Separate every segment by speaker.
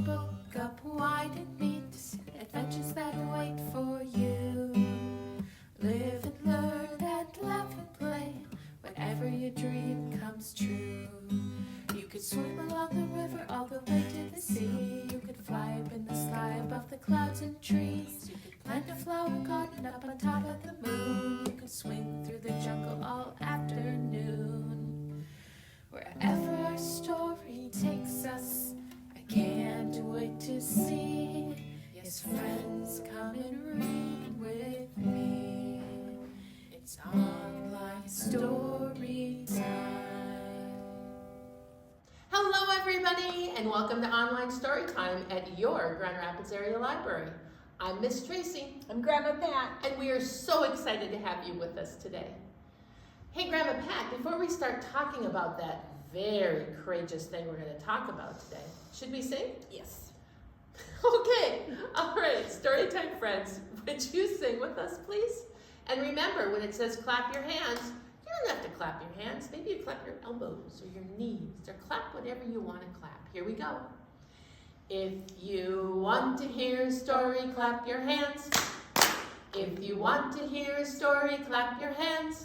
Speaker 1: book up wide and meet adventures that wait for you. Live and learn and laugh and play whenever your dream comes true. You could swim along the river all the way to the sea. You could fly up in the sky above the clouds and trees. You could plant a flower garden up on top of the moon. You could swing through the jungle all afternoon. Wherever our story takes us, I can't wait to see. Yes, friends, come and read with me. It's Online StoryTime.
Speaker 2: Hello everybody, and welcome to Online Storytime at your Grand Rapids Area Library. I'm Miss Tracy.
Speaker 3: I'm Grandma Pat.
Speaker 2: And we are so excited to have you with us today. Hey Grandma Pat, before we start talking about that very courageous thing we're going to talk about today, should we sing?
Speaker 3: Yes.
Speaker 2: Okay, all right, Storytime friends, would you sing with us please? And remember, when it says clap your hands, you don't have to clap your hands. Maybe you clap your elbows or your knees, or clap whatever you want to clap. Here we go. If you want to hear a story, clap your hands. If you want to hear a story, clap your hands.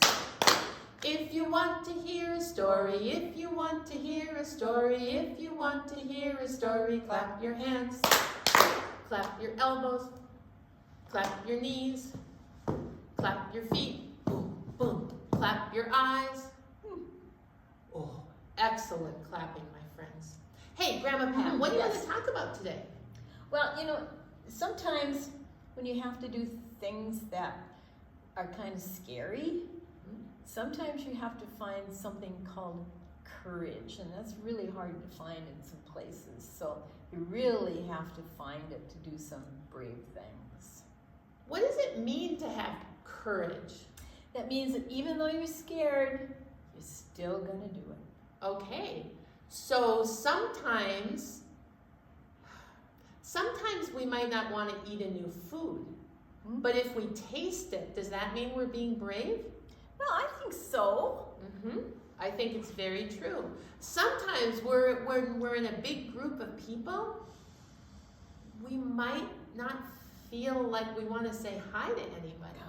Speaker 2: If you want to hear a story, if you want to hear a story, if you want to hear a story, clap your hands. Clap your elbows, clap your knees, clap your feet, boom, boom. Clap your eyes. Oh, excellent clapping, my friends. Hey, Grandma Pat, what do you want to talk about today?
Speaker 3: Well, you know, sometimes when you have to do things that are kind of scary, sometimes you have to find something called courage, and that's really hard to find in some places. So you really have to find it to do some brave things.
Speaker 2: What does it mean to have courage?
Speaker 3: That means that even though you're scared, you're still going to do it.
Speaker 2: Okay, so sometimes we might not want to eat a new food, but if we taste it, does that mean we're being brave?
Speaker 3: Well, I think so.
Speaker 2: I think it's very true. Sometimes when we're in a big group of people, we might not feel like we want to say hi to anybody.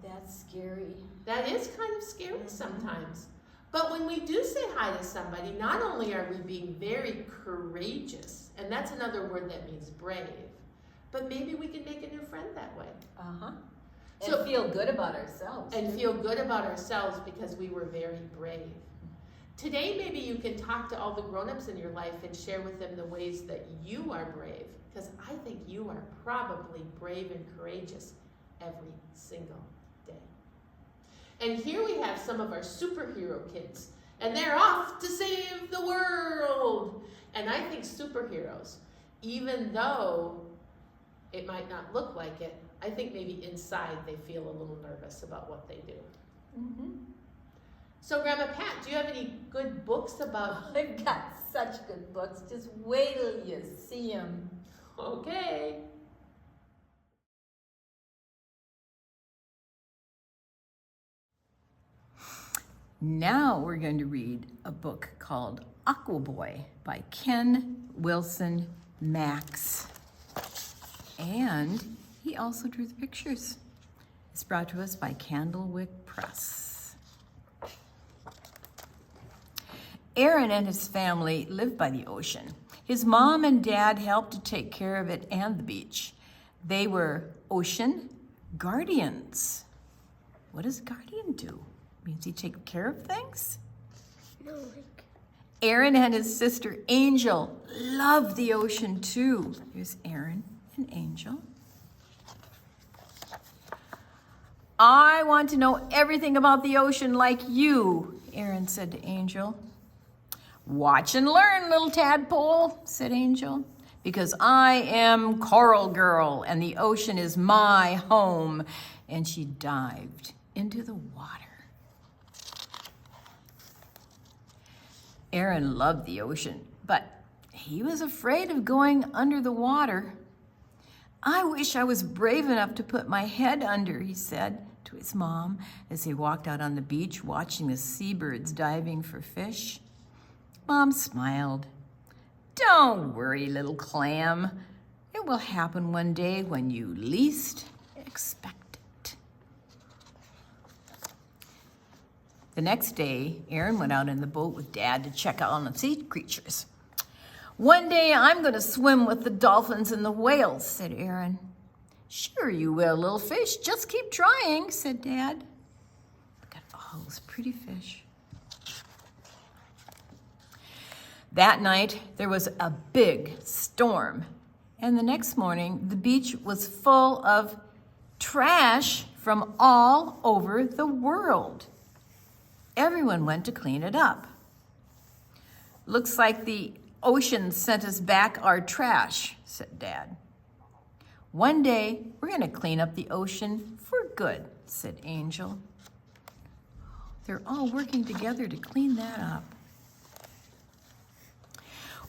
Speaker 3: That's scary.
Speaker 2: That is kind of scary sometimes. But when we do say hi to somebody, not only are we being very courageous, and that's another word that means brave, but maybe we can make a new friend that way.
Speaker 3: And feel good about ourselves.
Speaker 2: And feel good about ourselves because we were very brave. Today, maybe you can talk to all the grown-ups in your life and share with them the ways that you are brave, because I think you are probably brave and courageous every single day. And here we have some of our superhero kids, and they're off to save the world. And I think superheroes, even though it might not look like it, I think maybe inside they feel a little nervous about what they do. So Grandma Pat, do you have any good books about...
Speaker 3: I've got such good books. Just wait till you see them.
Speaker 2: Okay.
Speaker 4: Now we're going to read a book called Aqua Boy by Ken Wilson Max. And he also drew the pictures. It's brought to us by Candlewick Press. Aaron and his family live by the ocean. His mom and dad helped to take care of it and the beach. They were ocean guardians. What does a guardian do? Means he takes care of things?
Speaker 1: No,
Speaker 4: Aaron and his sister Angel love the ocean too. Here's Aaron and Angel. I want to know everything about the ocean like you, Aaron said to Angel. Watch and learn, little tadpole, said Angel, because I am Coral Girl and the ocean is my home. And she dived into the water. Aaron loved the ocean, but he was afraid of going under the water. I wish I was brave enough to put my head under, he said to his mom as he walked out on the beach watching the seabirds diving for fish. Mom smiled. Don't worry, little clam. It will happen one day when you least expect it. The next day, Aaron went out in the boat with Dad to check out on the sea creatures. One day I'm going to swim with the dolphins and the whales, said Aaron. Sure you will, little fish. Just keep trying, said Dad. Look at all those pretty fish. That night, there was a big storm. And the next morning, the beach was full of trash from all over the world. Everyone went to clean it up. Looks like the ocean sent us back our trash, said Dad. One day, we're going to clean up the ocean for good, said Angel. They're all working together to clean that up.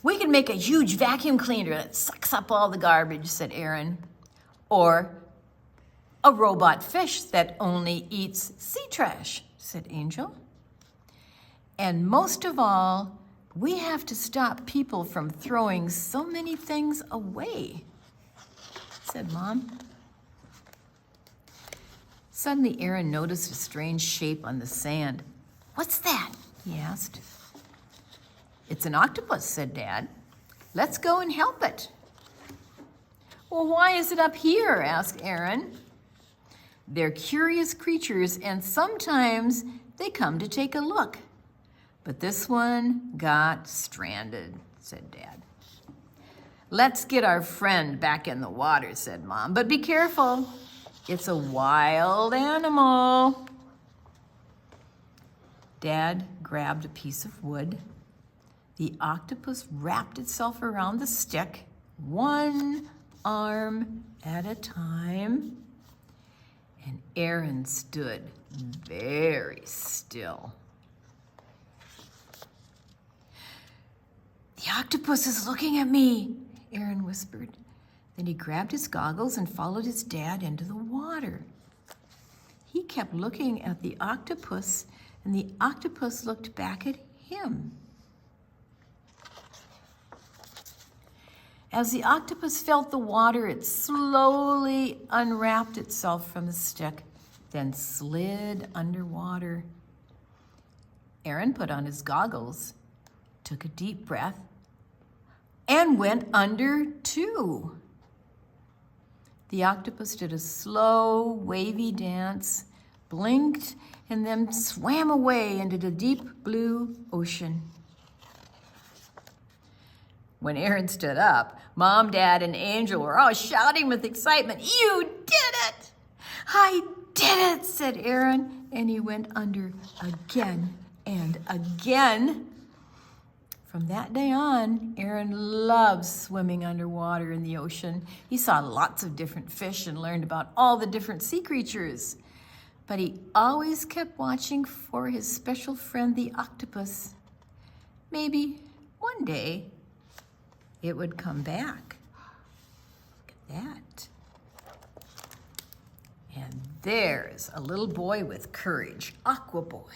Speaker 4: We can make a huge vacuum cleaner that sucks up all the garbage, said Aaron. Or a robot fish that only eats sea trash, said Angel. And most of all, we have to stop people from throwing so many things away, said Mom. Suddenly, Aaron noticed a strange shape on the sand. What's that? He asked. It's an octopus, said Dad. Let's go and help it. Well, why is it up here? Asked Aaron. They're curious creatures, and sometimes they come to take a look. But this one got stranded, said Dad. Let's get our friend back in the water, said Mom. But be careful. It's a wild animal. Dad grabbed a piece of wood. The octopus wrapped itself around the stick, one arm at a time, and Aaron stood very still. The octopus is looking at me, Aaron whispered. Then he grabbed his goggles and followed his dad into the water. He kept looking at the octopus, and the octopus looked back at him. As the octopus felt the water, it slowly unwrapped itself from the stick, then slid underwater. Aaron put on his goggles, took a deep breath, and went under too. The octopus did a slow, wavy dance, blinked, and then swam away into the deep blue ocean. When Aaron stood up, Mom, Dad, and Angel were all shouting with excitement. You did it! I did it, said Aaron, and he went under again and again. From that day on, Aaron loved swimming underwater in the ocean. He saw lots of different fish and learned about all the different sea creatures. But he always kept watching for his special friend, the octopus. Maybe one day it would come back. Look at that. And there's a little boy with courage, Aqua Boy.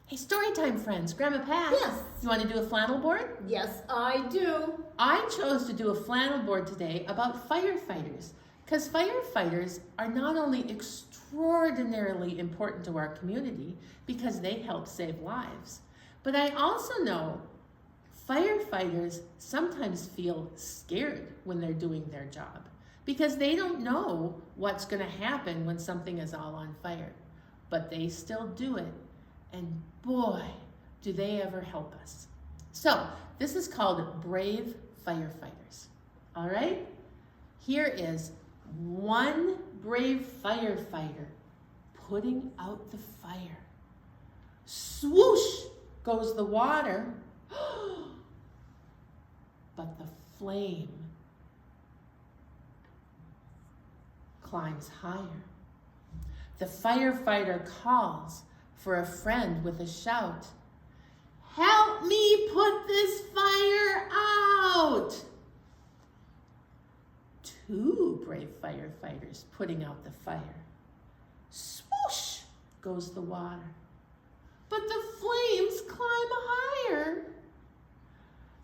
Speaker 2: Hey, story time, friends. Grandma Pat.
Speaker 3: Yes.
Speaker 2: You want to do a flannel board?
Speaker 3: Yes, I do.
Speaker 2: I chose to do a flannel board today about firefighters, because firefighters are not only extraordinarily important to our community because they help save lives, but I also know firefighters sometimes feel scared when they're doing their job because they don't know what's going to happen when something is all on fire, but they still do it. And boy, do they ever help us. So this is called Brave Firefighters. All right? Here is one brave firefighter putting out the fire. Swoosh goes the water, but the flame climbs higher. The firefighter calls for a friend with a shout. Help me put this fire out! Two brave firefighters putting out the fire. Swoosh goes the water, but the flames climb higher.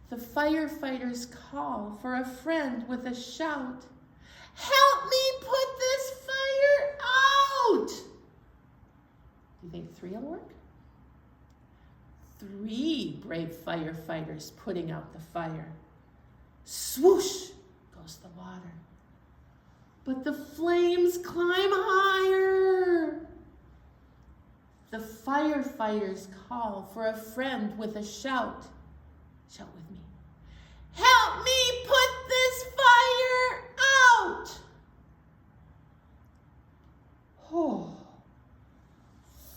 Speaker 2: The firefighters call for a friend with a shout. Help me put this fire out! Do you think 3 will work? 3 brave firefighters putting out the fire. Swoosh goes the water. But the flames climb higher. The firefighters call for a friend with a shout. Shout with me. Help me put this fire out! Oh,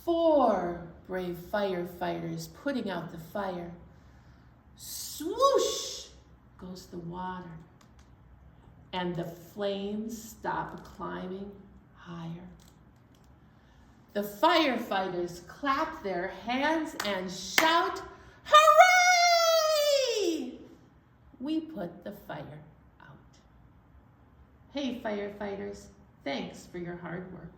Speaker 2: 4 brave firefighters putting out the fire. Swoosh goes the water, and the flames stop climbing higher. The firefighters clap their hands and shout, hooray! We put the fire out. Hey, firefighters, thanks for your hard work.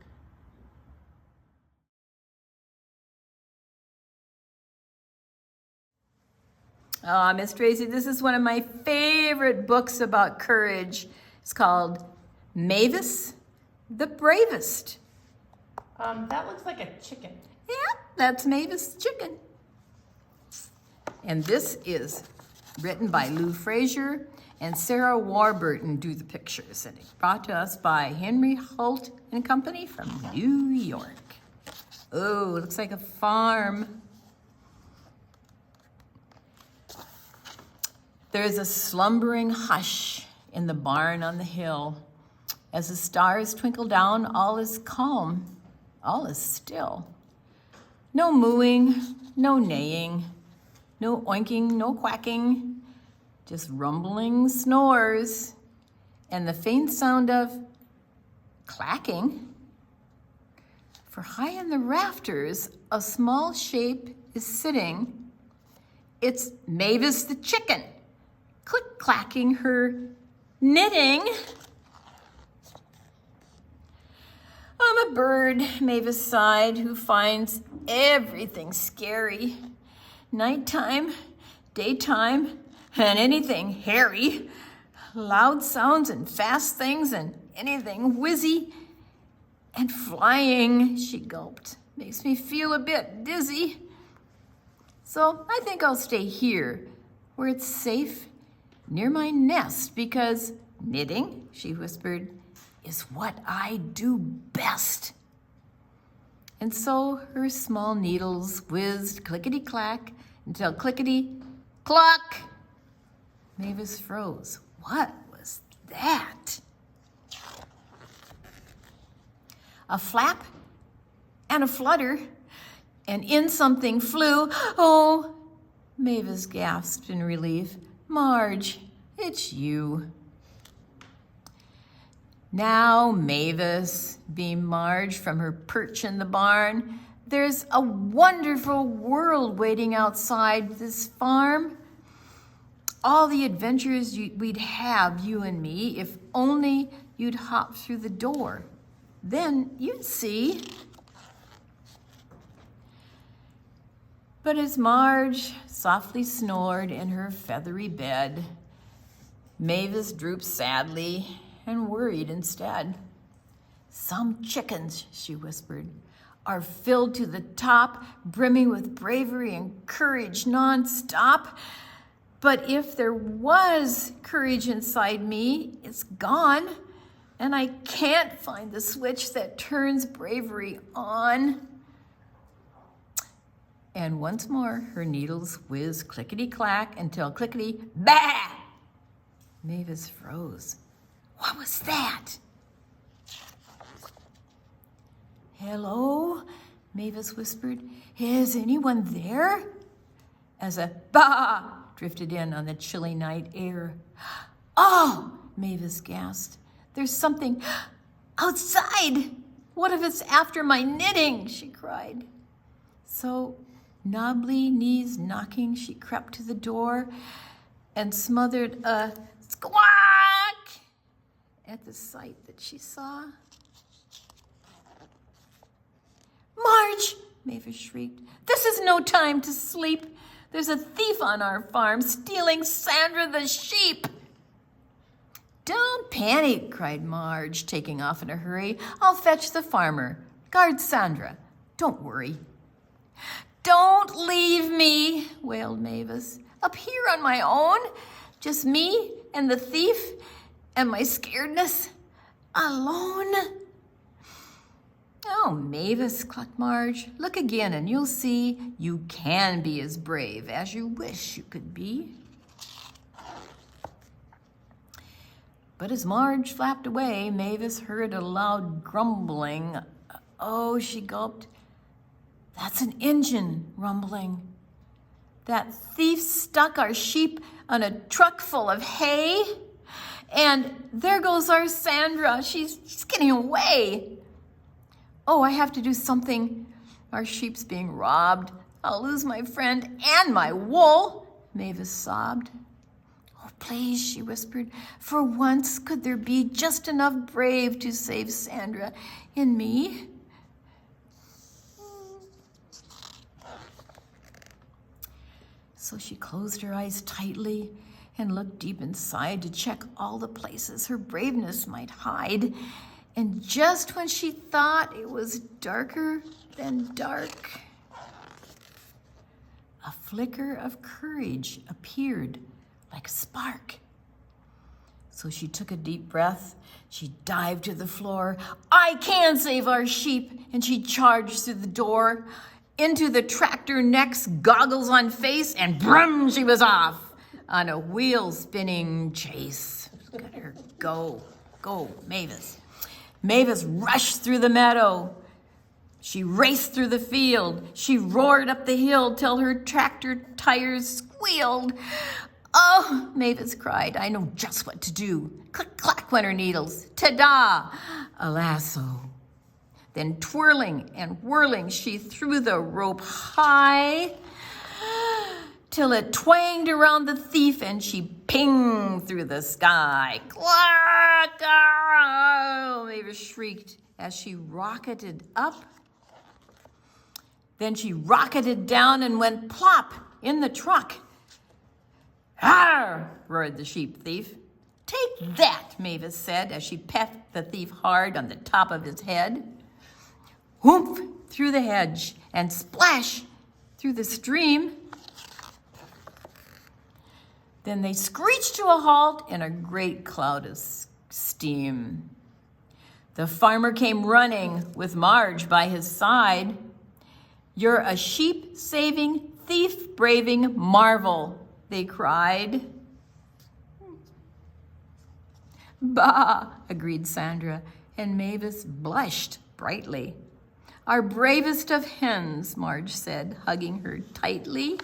Speaker 4: Oh, Miss Tracy, this is one of my favorite books about courage. It's called Mavis, the Bravest.
Speaker 2: That looks like a chicken.
Speaker 4: Yeah, that's Mavis the chicken. And this is written by Lou Frazier and Sarah Warburton do the pictures. And it's brought to us by Henry Holt and Company from New York. Oh, it looks like a farm. There's a slumbering hush in the barn on the hill. As the stars twinkle down, all is calm, all is still. No mooing, no neighing, no oinking, no quacking, just rumbling snores and the faint sound of clacking. For high in the rafters, a small shape is sitting. It's Mavis the chicken, click-clacking her knitting. I'm a bird, Mavis sighed, who finds everything scary. Nighttime, daytime, and anything hairy. Loud sounds and fast things and anything whizzy and flying, she gulped. Makes me feel a bit dizzy. So I think I'll stay here, where it's safe, near my nest, because knitting, she whispered, is what I do best. And so her small needles whizzed clickety-clack until clickety-cluck. Mavis froze. What was that? A flap and a flutter, and in something flew. Oh, Mavis gasped in relief. Marge, it's you. Now, Mavis, beamed Marge from her perch in the barn, there's a wonderful world waiting outside this farm. All the adventures we'd have, you and me, if only you'd hop through the door. Then you'd see. But as Marge softly snored in her feathery bed, Mavis drooped sadly and worried instead. Some chickens, she whispered, are filled to the top, brimming with bravery and courage nonstop. But if there was courage inside me, it's gone, and I can't find the switch that turns bravery on. And once more, her needles whizzed clickety-clack until clickety-bah! Mavis froze. What was that? Hello, Mavis whispered. Is anyone there? As a bah drifted in on the chilly night air. Oh, Mavis gasped. There's something outside. What if it's after my knitting? She cried. So, knobbly knees knocking, she crept to the door and smothered a squawk at the sight that she saw. Marge, Mavis shrieked. This is is no time to sleep. There's a thief on our farm stealing Sandra the sheep. Don't panic, cried Marge, taking off in a hurry. I'll fetch the farmer. Guard Sandra. Don't worry. Don't leave me, wailed Mavis. Up here on my own? Just me and the thief and my scaredness? Alone? Oh, Mavis, clucked Marge. Look again and you'll see you can be as brave as you wish you could be. But as Marge flapped away, Mavis heard a loud grumbling. Oh, she gulped. That's an engine rumbling. That thief stuck our sheep on a truck full of hay. And there goes our Sandra. She's getting away. Oh, I have to do something. Our sheep's being robbed. I'll lose my friend and my wool, Mavis sobbed. Oh, please, she whispered. For once, could there be just enough brave to save Sandra and me? So she closed her eyes tightly and looked deep inside to check all the places her braveness might hide. And just when she thought it was darker than dark, a flicker of courage appeared like a spark. So she took a deep breath. She dived to the floor. I can save our sheep. And she charged through the door into the tractor next, goggles on face, and brum, she was off on a wheel-spinning chase. Look at her go. Go, Mavis. Mavis rushed through the meadow. She raced through the field. She roared up the hill till her tractor tires squealed. Oh, Mavis cried, I know just what to do. Click, clack went her needles. Ta-da, a lasso. Then twirling and whirling, she threw the rope high till it twanged around the thief and she pinged through the sky. Clack! Oh, Mavis shrieked as she rocketed up. Then she rocketed down and went plop in the truck. Arr! Roared the sheep thief. Take that, Mavis said as she pecked the thief hard on the top of his head. Whoomp through the hedge and splash through the stream. Then they screeched to a halt in a great cloud of steam. The farmer came running with Marge by his side. You're a sheep-saving, thief-braving marvel, they cried. Bah, agreed Sandra, and Mavis blushed brightly. Our bravest of hens, Marge said, hugging her tightly.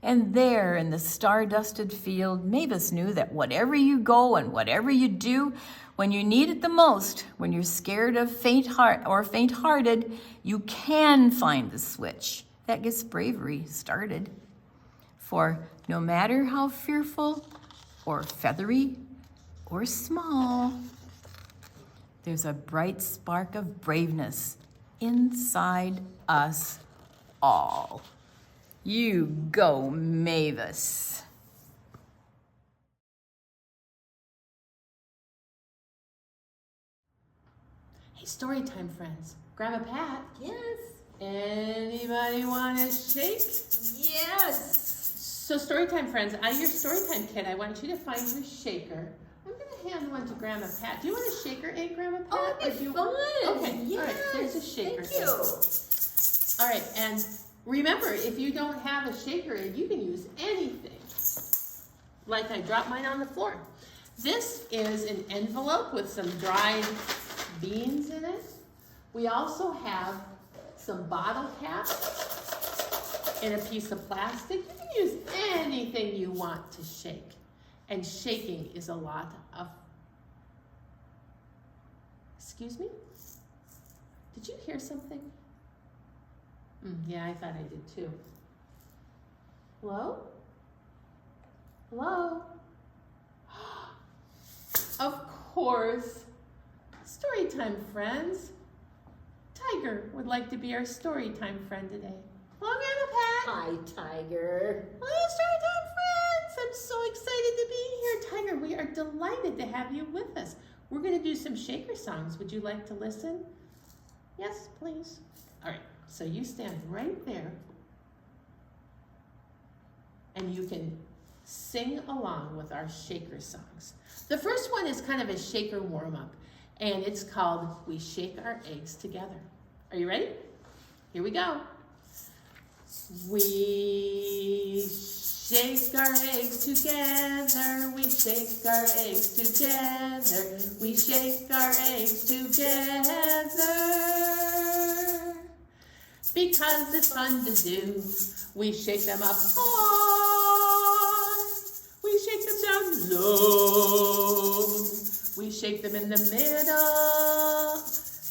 Speaker 4: And there in the star-dusted field, Mavis knew that whatever you go and whatever you do, when you need it the most, when you're scared of faint-hearted, you can find the switch that gets bravery started. For no matter how fearful or feathery or small, there's a bright spark of braveness inside us all. You go, Mavis.
Speaker 2: Hey, story time, friends. Grandma Pat,
Speaker 3: Yes.
Speaker 2: anybody want to shake?
Speaker 3: Yes.
Speaker 2: So story time, friends, out of your story time kit, I want you to find your shaker. I'm going to hand one to Grandma Pat. Do you want a shaker egg, Grandma Pat?
Speaker 3: Oh, that'd be fun.
Speaker 2: Okay,
Speaker 3: Yes.
Speaker 2: all right, there's a shaker.
Speaker 3: Thank you.
Speaker 2: All right, and remember, if you don't have a shaker egg, you can use anything. Like I dropped mine on the floor. This is an envelope with some dried beans in it. We also have some bottle caps and a piece of plastic. You can use anything you want to shake. And shaking is a lot of... Excuse me? Did you hear something? Yeah, I thought I did too. Hello? Hello? Of course. Story time, friends. Tiger would like to be our story time friend today. Hello, Grandma Pat.
Speaker 3: Hi, Tiger.
Speaker 2: Hello, Storytime friends! I'm so excited to be here. Tiger, we are delighted to have you with us. We're going to do some shaker songs. Would you like to listen? Yes, please. All right, so you stand right there and you can sing along with our shaker songs. The first one is kind of a shaker warm-up, and it's called We Shake Our Eggs Together. Are you ready? Here we go. We shake our eggs together, we shake our eggs together, we shake our eggs together. Because it's fun to do, we shake them up high, we shake them down low, we shake them in the middle,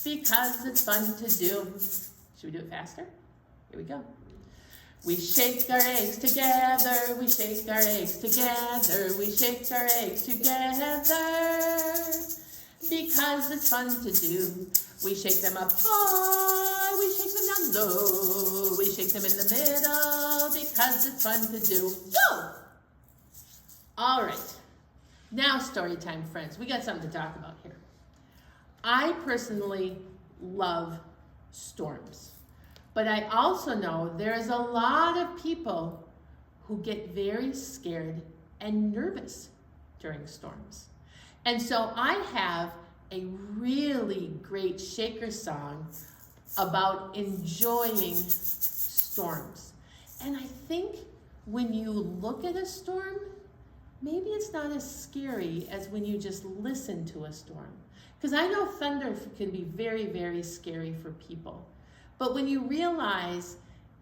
Speaker 2: because it's fun to do. Should we do it faster? Here we go. We shake our eggs together, we shake our eggs together, we shake our eggs together. Because it's fun to do. We shake them up high, we shake them down low, we shake them in the middle, because it's fun to do. Go! All right, now story time, friends. We got something to talk about here. I personally love storms. But I also know there's a lot of people who get very scared and nervous during storms. And so I have a really great shaker song about enjoying storms. And I think when you look at a storm, maybe it's not as scary as when you just listen to a storm. Because I know thunder can be very, very scary for people. But when you realize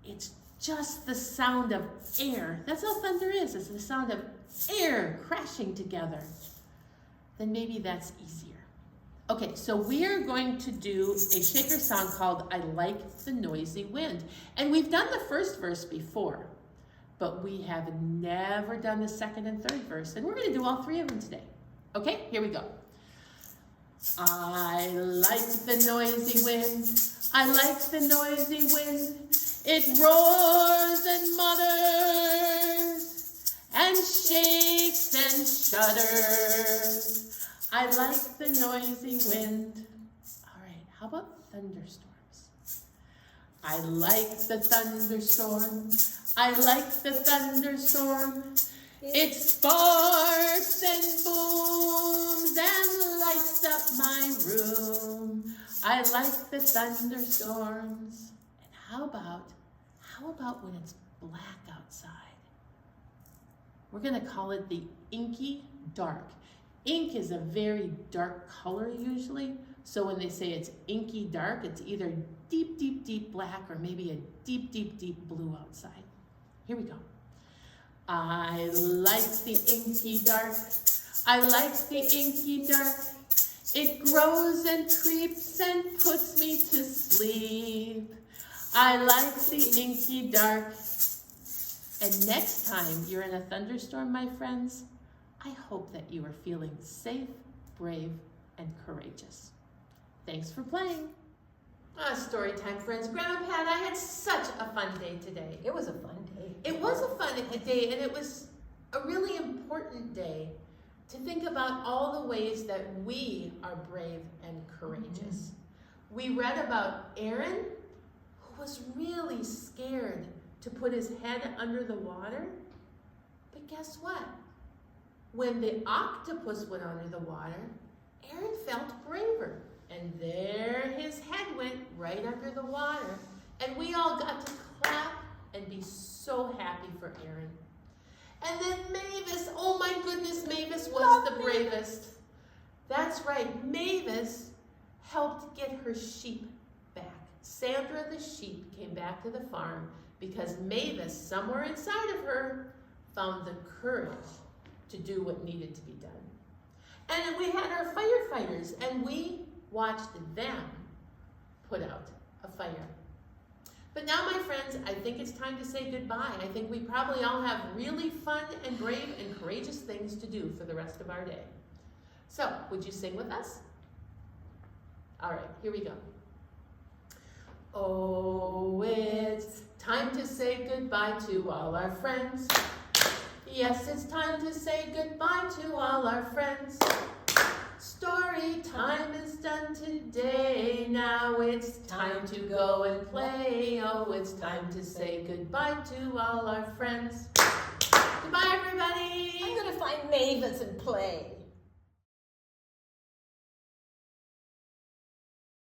Speaker 2: it's just the sound of air, that's all thunder is, it's the sound of air crashing together, then maybe that's easier. Okay, so we are going to do a shaker song called I Like the Noisy Wind. And we've done the first verse before, but we have never done the second and third verse, and we're going to do all three of them today. Okay, here we go. I like the noisy wind, I like the noisy wind. It roars and mutters and shakes and shudders. I like the noisy wind. All right, how about thunderstorms? I like the thunderstorm, I like the thunderstorm. It sparks and booms and lights up my room. I like the thunderstorms. And how about when it's black outside? We're going to call it the inky dark. Ink is a very dark color usually. So when they say it's inky dark, it's either deep, deep, deep black or maybe a deep, deep, deep blue outside. Here we go. I like the inky dark, I like the inky dark. It grows and creeps and puts me to sleep. I like the inky dark. And next time you're in a thunderstorm, my friends, I hope that you are feeling safe, brave, and courageous. Thanks for playing. Story time, friends. Grandma Pat, I had such a fun day today.
Speaker 3: It was a fun day.
Speaker 2: It was a fun day, and it was a really important day to think about all the ways that we are brave and courageous. We read about Aaron, who was really scared to put his head under the water. But guess what? When the octopus went under the water, Aaron felt braver. And there his head went right under the water. And we all got to clap and be so happy for Aaron. And then Mavis, oh my goodness, Mavis was the bravest. That's right, Mavis helped get her sheep back. Sandra the sheep came back to the farm because Mavis, somewhere inside of her, found the courage to do what needed to be done. And we had our firefighters, and we watched them put out a fire. But now, my friends, I think it's time to say goodbye. I think we probably all have really fun and brave and courageous things to do for the rest of our day. So, would you sing with us? All right, here we go. Oh, it's time to say goodbye to all our friends. Yes, it's time to say goodbye to all our friends. Story time is done today. Now it's time to go and play. Oh, it's time to say goodbye to all our friends. Goodbye, everybody.
Speaker 3: I'm gonna find Mavis and play.